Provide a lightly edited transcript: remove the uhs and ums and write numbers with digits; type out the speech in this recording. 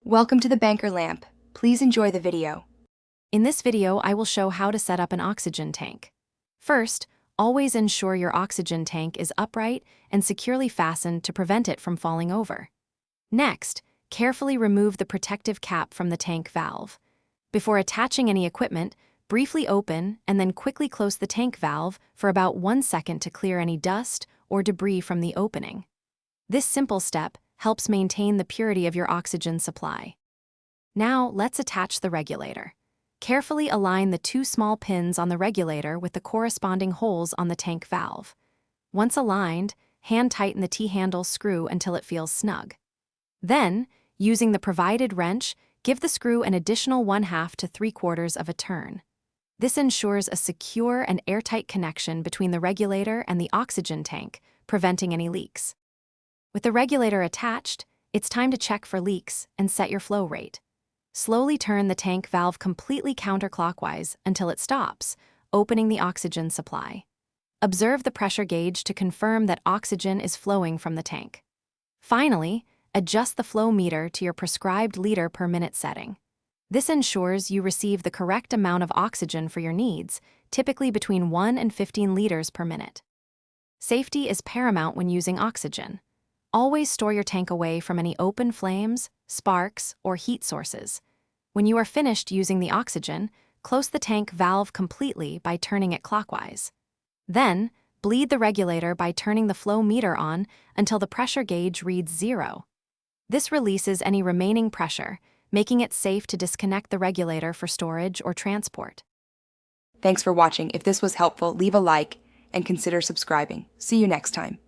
Welcome to the Banker Lamp. Please enjoy the video. In this video, I will show how to set up an oxygen tank. First, always ensure your oxygen tank is upright and securely fastened to prevent it from falling over. Next, carefully remove the protective cap from the tank valve. Before attaching any equipment, briefly open and then quickly close the tank valve for about 1 second to clear any dust or debris from the opening. This simple step helps maintain the purity of your oxygen supply. Now, let's attach the regulator. Carefully align the 2 small pins on the regulator with the corresponding holes on the tank valve. Once aligned, hand tighten the T-handle screw until it feels snug. Then, using the provided wrench, give the screw an additional 1/2 to 3/4 of a turn. This ensures a secure and airtight connection between the regulator and the oxygen tank, preventing any leaks. With the regulator attached, it's time to check for leaks and set your flow rate. Slowly turn the tank valve completely counterclockwise until it stops, opening the oxygen supply. Observe the pressure gauge to confirm that oxygen is flowing from the tank. Finally, adjust the flow meter to your prescribed liter per minute setting. This ensures you receive the correct amount of oxygen for your needs, typically between 1 and 15 liters per minute. Safety is paramount when using oxygen. Always store your tank away from any open flames, sparks, or heat sources. When you are finished using the oxygen, close the tank valve completely by turning it clockwise. Then, bleed the regulator by turning the flow meter on until the pressure gauge reads 0. This releases any remaining pressure, making it safe to disconnect the regulator for storage or transport. Thanks for watching. If this was helpful, leave a like and consider subscribing. See you next time.